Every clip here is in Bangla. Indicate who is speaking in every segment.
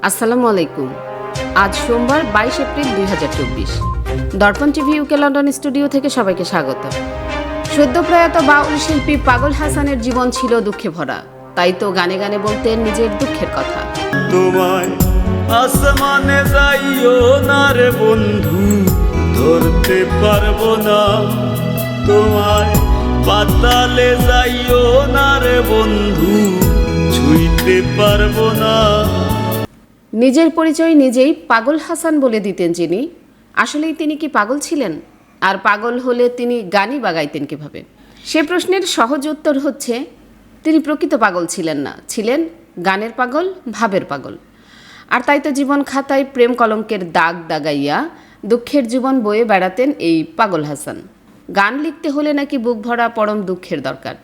Speaker 1: আসসালামু আলাইকুম। আজ সোমবার 22 এপ্রিল 2024। দর্পণ টিভি ইউকে লন্ডন স্টুডিও থেকে সবাইকে স্বাগত। সদ্য প্রয়াত বাউল শিল্পী পাগল হাসানের জীবন ছিল দুঃখে ভরা, তাই তো গানে গানে বলতেন নিজের দুঃখের কথা।
Speaker 2: তোমায় আসমানে যাইও না রে বন্ধু, ধরতে পারবো না। তোমায় পাতালে যাইও না রে বন্ধু, ছুঁইতে পারবো না।
Speaker 1: নিজের পরিচয় নিজেই পাগল হাসান বলে দিতেন যিনি, আসলেই তিনি কি পাগল ছিলেন? আর পাগল হলে তিনি গানই বা গাইতেন কীভাবে? সে প্রশ্নের সহজ উত্তর হচ্ছে, তিনি প্রকৃত পাগল ছিলেন না, ছিলেন গানের পাগল, ভাবের পাগল। আর তাই তো জীবন খাতায় প্রেম কলঙ্কের দাগ দাগাইয়া দুঃখের জীবন বয়ে বেড়াতেন এই পাগল হাসান। গান লিখতে হলে নাকি বুক ভরা পরম দুঃখের দরকার,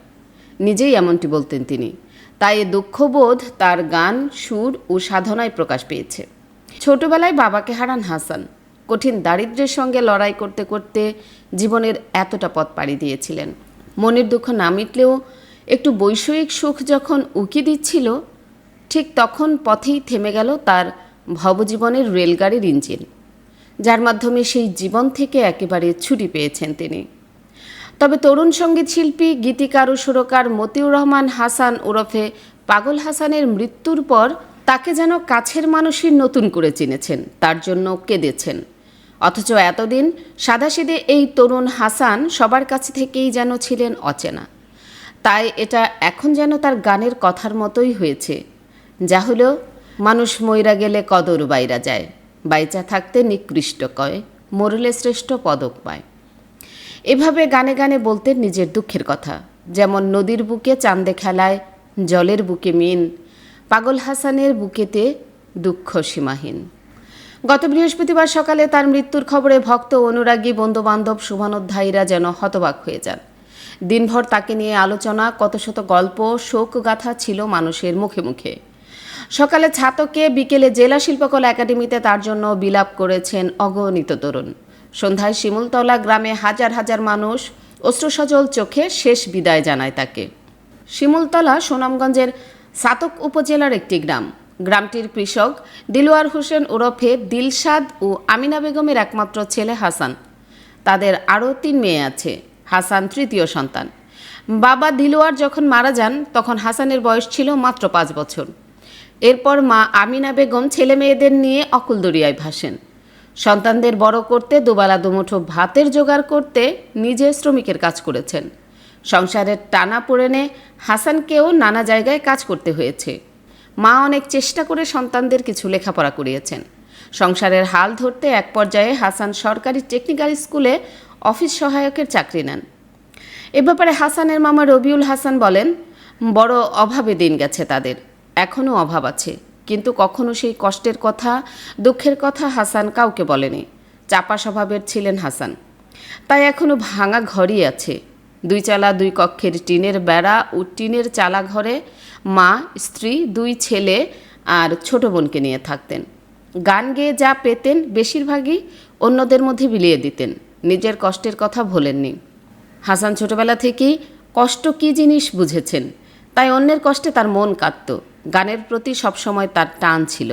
Speaker 1: নিজেই এমনটি বলতেন তিনি। তাই এ দুঃখবোধ তার গান, সুর ও সাধনায় প্রকাশ পেয়েছে। ছোটবেলায় বাবাকে হারান হাসান। কঠিন দারিদ্র্যের সঙ্গে লড়াই করতে করতে জীবনের এতটা পথ পাড়ি দিয়েছিলেন। মনের দুঃখ না মিটলেও একটু বৈষয়িক সুখ যখন উকি দিচ্ছিল, ঠিক তখন পথেই থেমে গেল তার ভবজীবনের রেলগাড়ির ইঞ্জিন, যার মাধ্যমে সেই জীবন থেকে একেবারে ছুটি পেয়েছেন তিনি। তবে তরুণ সঙ্গীত শিল্পী, গীতিকার ও সুরকার মতিউর রহমান হাসান ওরফে পাগল হাসানের মৃত্যুর পর তাকে যেন কাছের মানুষই নতুন করে চিনেছেন, তার জন্য কেঁদেছেন। অথচ এতদিন সাদাসিধে এই তরুণ হাসান সবার কাছে থেকেই যেন ছিলেন অচেনা। তাই এটা এখন যেন তার গানের কথার মতোই হয়েছে, যা হলো মানুষ মইরা গেলে কদর বাইরা যায়, বাইচা থাকতে নিকৃষ্ট কয়, মরলে শ্রেষ্ঠ পদক পায়। এভাবে গানে গানে বলতেন নিজের দুঃখের কথা, যেমন নদীর বুকে চাঁদে খেলায় জলের বুকে মিন, পাগল হাসানের বুকেতে দুঃখ সীমাহীন। গত বৃহস্পতিবার সকালে তার মৃত্যুর খবরে ভক্ত, অনুরাগী, বন্ধুবান্ধব, শুভানুধ্যায়ীরা যেন হতবাক হয়ে যান। দিনভর তাকে নিয়ে আলোচনা, কত শত গল্প, শোকগাথা ছিল মানুষের মুখে মুখে। সকালে ছাতকে, বিকেলে জেলা শিল্পকলা একাডেমিতে তার জন্য বিলাপ করেছেন অগণিত তরুণ। সন্ধ্যায় শিমুলতলা গ্রামে হাজার হাজার মানুষ অশ্রুসজল চোখে শেষ বিদায় জানায় তাকে। শিমুলতলা সুনামগঞ্জের ছাতক উপজেলার একটি গ্রাম। গ্রামটির কৃষক দিলওয়ার হোসেন ওরফে দিলশাদ ও আমিনা বেগমের একমাত্র ছেলে হাসান। তাদের আরও 3 মেয়ে আছে, হাসান তৃতীয় সন্তান। বাবা দিলওয়ার যখন মারা যান তখন হাসানের বয়স ছিল মাত্র 5 বছর। এরপর মা আমিনা বেগম ছেলে মেয়েদের নিয়ে অকুল দরিয়ায় ভাসেন। সন্তানদের বড় করতে, দুবেলা দুমুঠো ভাতের জোগাড় করতে নিজে শ্রমিকের কাজ করেছেন। সংসারের টানা পড়েনে হাসানকেও নানা জায়গায় কাজ করতে হয়েছে। মা অনেক চেষ্টা করে সন্তানদের কিছু লেখাপড়া করিয়েছেন। সংসারের হাল ধরতে এক পর্যায়ে হাসান সরকারি টেকনিক্যাল স্কুলে অফিস সহায়কের চাকরি নেন। এ ব্যাপারে হাসানের মামা রবিউল হাসান বলেন, বড় অভাবে দিন গেছে তাদের, এখনও অভাব আছে, কিন্তু কখনো সেই কষ্টের কথা, দুঃখের কথা হাসান কাউকে বলেনি। চাপা স্বভাবের ছিলেন হাসান, তাই এখনও ভাঙা ঘরই আছে। 2 চালা 2 কক্ষের টিনের বেড়া ও টিনের চালা ঘরে মা, স্ত্রী, 2 ছেলে আর ছোট বোনকে নিয়ে থাকতেন। গান গেয়ে যা পেতেন বেশিরভাগই অন্যদের মধ্যে বিলিয়ে দিতেন, নিজের কষ্টের কথা ভোলেননি। হাসান ছোটবেলা থেকেই কষ্ট কী জিনিস বুঝেছেন, তাই অন্যের কষ্টে তার মন কাঁদত। গানের প্রতি সবসময় তার টান ছিল।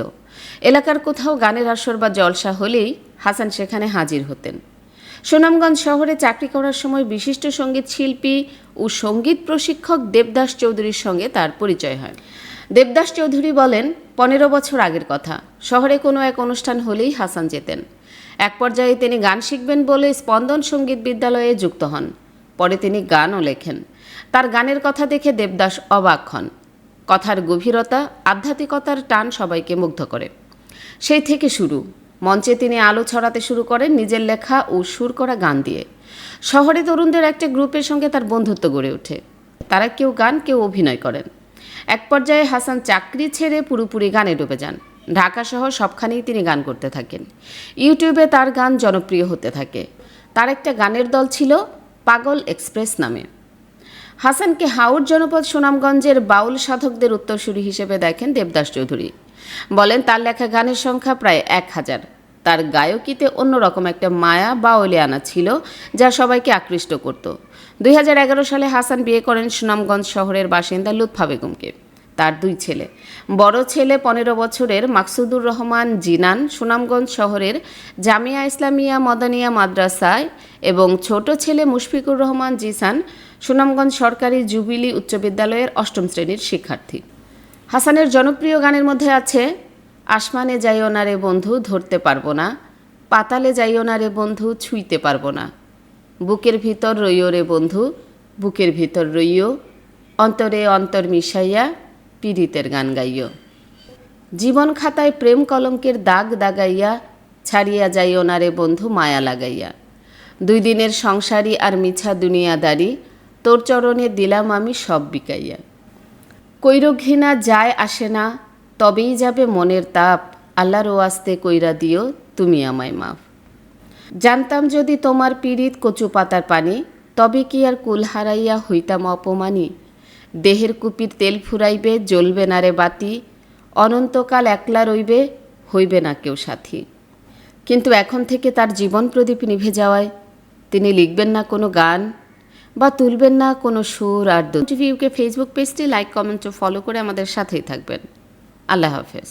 Speaker 1: এলাকার কোথাও গানের আসর বা জলসা হলেই হাসান সেখানে হাজির হতেন। সুনামগঞ্জ শহরে চাকরি করার সময় বিশিষ্ট সঙ্গীত শিল্পী ও সঙ্গীত প্রশিক্ষক দেবদাস চৌধুরীর সঙ্গে তার পরিচয় হয়। দেবদাস চৌধুরী বলেন, 15 বছর আগের কথা, শহরে কোনো এক অনুষ্ঠান হলেই হাসান যেতেন। এক পর্যায়ে তিনি গান শিখবেন বলে স্পন্দন সঙ্গীত বিদ্যালয়ে যুক্ত হন। পরে তিনি গানও লেখেন। তার গানের কথা দেখে দেবদাস অবাক হন। কথার গভীরতা, আধ্যাত্মিকতার টান সবাইকে মুগ্ধ করে। সেই থেকে শুরু। মঞ্চে তিনি আলো ছড়াতে শুরু করেন নিজের লেখা ও সুর করা গান দিয়ে। শহরে তরুণদের একটা গ্রুপের সঙ্গে তার বন্ধুত্ব গড়ে ওঠে। তারা কেউ গান, কেউ অভিনয় করেন। এক পর্যায়ে হাসান চাকরি ছেড়ে পুরোপুরি গানে ডুবে যান। ঢাকা সহ সবখানেই তিনি গান করতে থাকেন। ইউটিউবে তার গান জনপ্রিয় হতে থাকে। তার একটা গানের দল ছিল পাগল এক্সপ্রেস নামে। হাসানকে হাওড় জনপদ সুনামগঞ্জের বাউল সাধকদের উত্তরসূরি হিসেবে দেখেন দেবদাস চৌধুরী। বলেন, তার লেখা গানের সংখ্যা প্রায় 1000। তার গায়কিতে অন্যরকম একটা মায়া বা অলিয়ানা ছিল, যা সবাইকে আকৃষ্ট করত। 2011 সালে হাসান বিয়ে করেন সুনামগঞ্জ শহরের বাসিন্দা লুৎফা বেগমকে। তার 2 ছেলে। বড় ছেলে 15 বছরের মাকসুদুর রহমান জিনান সুনামগঞ্জ শহরের জামিয়া ইসলামিয়া মদানিয়া মাদ্রাসায় এবং ছোট ছেলে মুশফিকুর রহমান জিসান সুনামগঞ্জ সরকারি জুবিলি উচ্চ বিদ্যালয়ের 8ম শ্রেণীর শিক্ষার্থী। হাসানের জনপ্রিয় গানের মধ্যে আছে আসমানে যাইও না রে বন্ধু ধরতে পারবো না, পাতালে যাইও না রে বন্ধু ছুঁইতে পারবো না, বুকের ভিতর রইও রে বন্ধু বুকের ভিতর রইও, অন্তরে অন্তর মিশাইয়া পীড়িতের গান গাইও, জীবন খাতায় প্রেম কলঙ্কের দাগ দাগাইয়া ছাড়িয়া যাইও না রে বন্ধু মায়া লাগাইয়া, 2 দিনের সংসারী আর মিছা দুনিয়াদারি তোর চরণে দিলাম আমি সব বিকাইয়া, কৈর ঘৃণা যায় আসে না তবেই যাবে মনের তাপ, আল্লাহর ওয়াস্তে কইরা দিও তুমি আমায় মাফ, জানতাম যদি তোমার পীড়িত কচু পাতার পানি তবে কি আর কুল হারাইয়া হইতাম অপমানী, দেহের কুপির তেল ফুরাইবে জ্বলবে না রে বাতি, অনন্তকাল একলা রইবে হইবে না কেউ সাথী। কিন্তু এখন থেকে তার জীবন প্রদীপ নিভে যাওয়ায় তিনি লিখবেন না কোনো গান বা তুলবেন না কোনো সুর আর দোল। টিভিউকে ফেসবুক পেজটি লাইক কমেন্ট ও ফলো করে আমাদের সাথেই থাকবেন। আল্লাহ হাফেজ।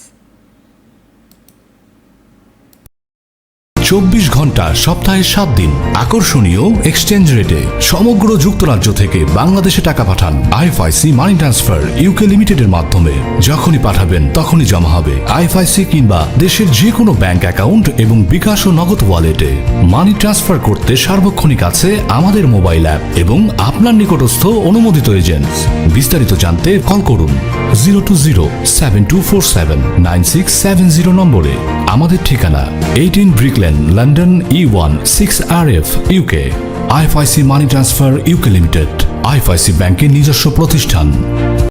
Speaker 3: 24 ঘন্টা সপ্তাহে 7 দিন আকর্ষণীয় এক্সচেঞ্জ রেটে সমগ্র যুক্তরাজ্য থেকে বাংলাদেশে টাকা পাঠান। আইএফআইসি মানি ট্রান্সফার ইউকে লিমিটেডের মাধ্যমে যখনই পাঠাবেন তখনই জমা হবে আইএফআইসি কিংবা দেশের যে কোনো ব্যাংক অ্যাকাউন্ট এবং বিকাশ ও নগদ ওয়ালেটে। মানি ট্রান্সফার করতে সার্বক্ষণিক আছে আমাদের মোবাইল অ্যাপ এবং আপনার নিকটস্থ অনুমোদিত এজেন্ট। বিস্তারিত জানতে কল করুন 02072479670 নম্বরে। আমাদের ঠিকানা 18 Brick Lane, London E1 6RF UK। IFIC money transfer UK limited IFIC ব্যাংকের নিজস্ব প্রতিষ্ঠান।